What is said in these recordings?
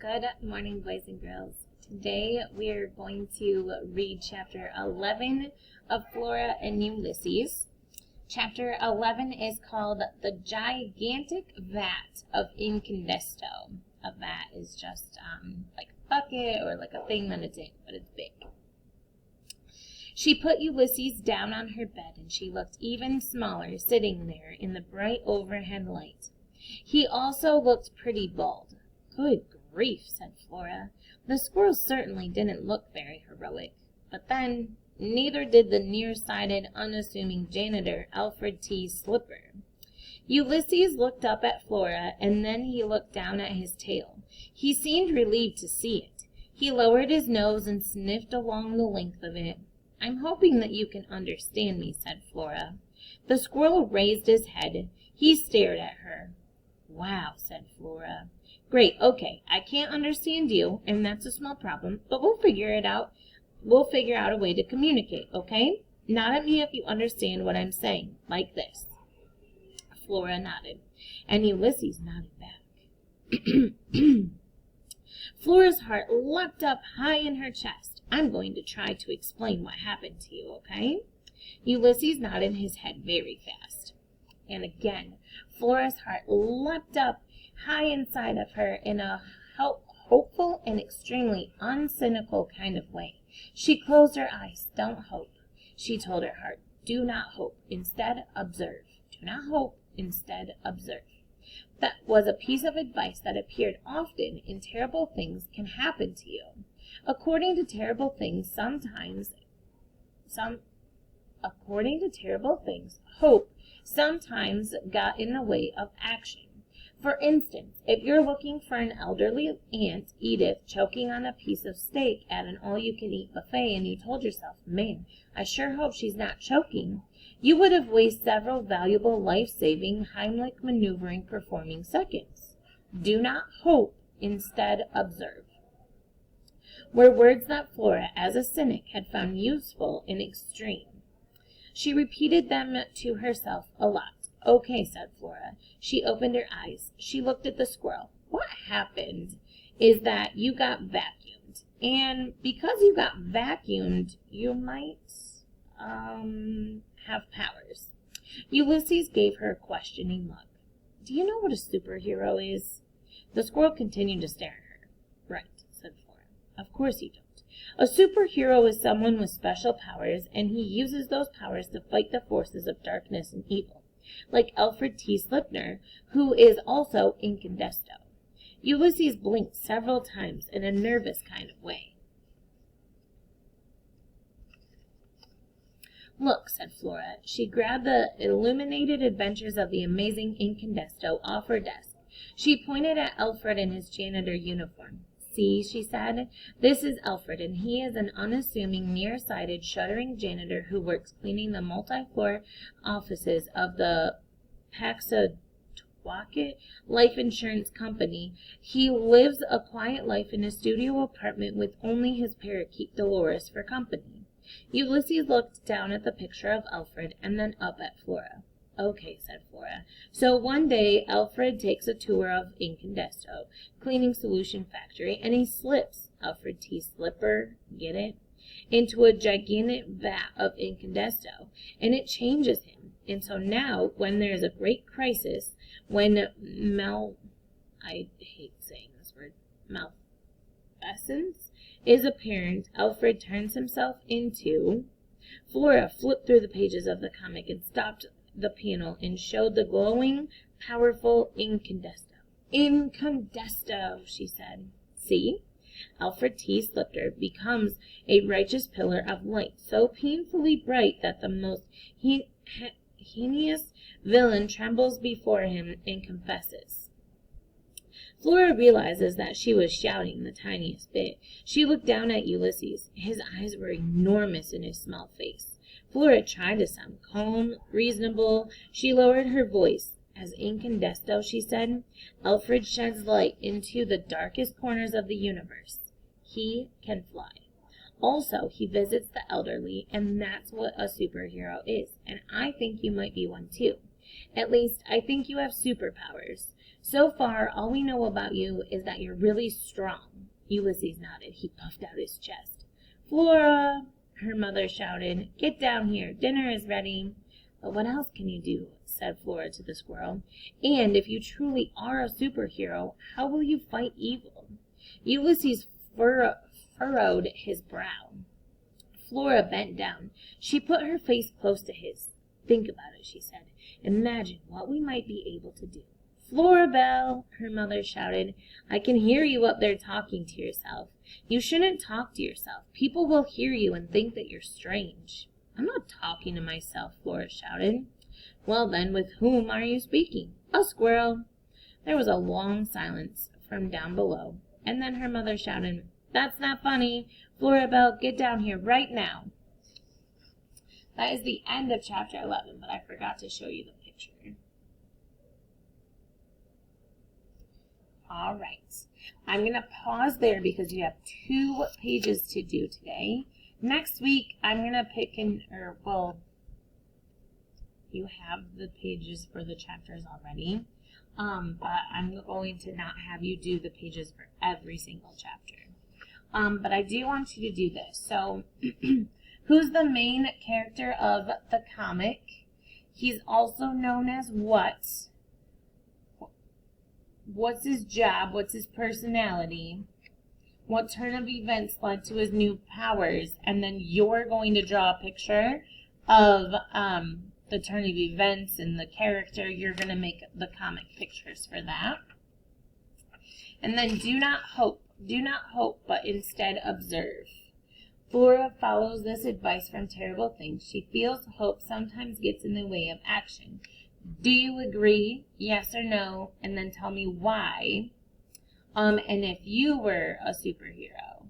Good morning, boys and girls. Today we are going to read Chapter 11 of Flora and Ulysses. Chapter 11 is called The Gigantic Vat of Incandesto. A vat is just like a bucket or like a thing that it's in, but it's big. She put Ulysses down on her bed, and she looked even smaller sitting there in the bright overhead light. He also looked pretty bald. Good grief, said Flora. The squirrel certainly didn't look very heroic. But then, neither did the nearsighted, unassuming janitor, Alfred T. Slipper. Ulysses looked up at Flora, and then he looked down at his tail. He seemed relieved to see it. He lowered his nose and sniffed along the length of it. I'm hoping that you can understand me, said Flora. The squirrel raised his head. He stared at her. Wow, said Flora. Great, okay, I can't understand you, and that's a small problem, but we'll figure it out. We'll figure out a way to communicate, okay? Nod at me if you understand what I'm saying, like this. Flora nodded, and Ulysses nodded back. Flora's heart leapt up high in her chest. I'm going to try to explain what happened to you, okay? Ulysses nodded his head very fast. And again, Flora's heart leapt up high inside of her in a hopeful and extremely uncynical kind of way. She closed her eyes. Don't hope, she told her heart. Do not hope. Instead, observe. Do not hope. Instead, observe. That was a piece of advice that appeared often in Terrible Things Can Happen to You. According to Terrible Things, hope sometimes got in the way of action. For instance, if you're looking for an elderly Aunt Edith choking on a piece of steak at an all-you-can-eat buffet and you told yourself, man, I sure hope she's not choking, you would have wasted several valuable life-saving Heimlich maneuvering performing seconds. Do not hope, instead observe, were words that Flora, as a cynic, had found useful in extreme. She repeated them to herself a lot. Okay, said Flora. She opened her eyes. She looked at the squirrel. What happened is that you got vacuumed. And because you got vacuumed, you might, have powers. Ulysses gave her a questioning look. Do you know what a superhero is? The squirrel continued to stare at her. Right, said Flora. Of course you don't. A superhero is someone with special powers, and he uses those powers to fight the forces of darkness and evil, like Alfred T. Slipper, who is also Incandesto. Ulysses blinked several times in a nervous kind of way. Look, said Flora. She grabbed the Illuminated Adventures of the Amazing Incandesto off her desk. She pointed at Alfred in his janitor uniform. See, she said, this is Alfred, and he is an unassuming, nearsighted, shuddering janitor who works cleaning the multi-floor offices of the Paxaquoddy Life Insurance Company. He lives a quiet life in a studio apartment with only his parakeet Dolores for company. Ulysses looked down at the picture of Alfred and then up at Flora. Okay, said Flora. So one day, Alfred takes a tour of Incandesto, cleaning solution factory, and he slips, Alfred T. Slipper, get it, into a gigantic vat of Incandesto, and it changes him. And so now, when there is a great crisis, when malfeasance is apparent, Alfred turns himself into... Flora flipped through the pages of the comic and stopped the panel and showed the glowing, powerful Incandesto. Incandesto, she said. See? Alfred T. Slipper becomes a righteous pillar of light, so painfully bright that the most heinous villain trembles before him and confesses. Flora realizes that she was shouting the tiniest bit. She looked down at Ulysses. His eyes were enormous in his small face. Flora tried to sound calm, reasonable. She lowered her voice. As Incandesto, she said, Alfred sheds light into the darkest corners of the universe. He can fly. Also, he visits the elderly, and that's what a superhero is. And I think you might be one too. At least, I think you have superpowers. So far, all we know about you is that you're really strong. Ulysses nodded. He puffed out his chest. Flora, her mother shouted, get down here. Dinner is ready. But what else can you do? Said Flora to the squirrel. And if you truly are a superhero, how will you fight evil? Ulysses furrowed his brow. Flora bent down. She put her face close to his. Think about it, she said. Imagine what we might be able to do. Florabelle, her mother shouted. I can hear you up there talking to yourself. You shouldn't talk to yourself. People will hear you and think that you're strange. I'm not talking to myself, Flora shouted. Well then, with whom are you speaking? A squirrel. There was a long silence from down below, and then her mother shouted, That's not funny. Florabelle, get down here right now. That is the end of chapter 11, but I forgot to show you the picture. All right. I'm going to pause there because you have 2 pages to do today. Next week, I'm going to pick you have the pages for the chapters already, but I'm going to not have you do the pages for every single chapter. But I do want you to do this. So, who's the main character of the comic? He's also known as what? What's his job? What's his personality? What turn of events led to his new powers? And then you're going to draw a picture of the turn of events and the character. You're going to make the comic pictures for that. And then do not hope, but instead observe. Flora follows this advice from Terrible Things. She feels hope sometimes gets in the way of action. Do you agree? Yes or no? And then tell me why. And if you were a superhero,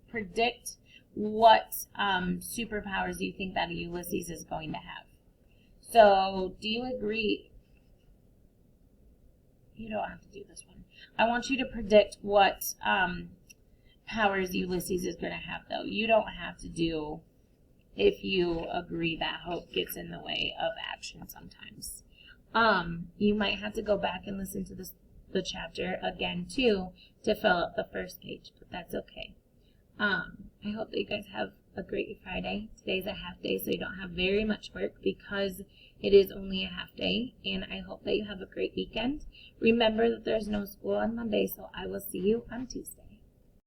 predict what superpowers you think that Ulysses is going to have. So, do you agree? You don't have to do this one. I want you to predict what powers Ulysses is going to have, though. You don't have to do if you agree that hope gets in the way of action sometimes. You might have to go back and listen to the chapter again, too, to fill up the first page, but that's okay. I hope that you guys have a great Friday. Today's a half day, so you don't have very much work because it is only a half day, and I hope that you have a great weekend. Remember that there's no school on Monday, so I will see you on Tuesday.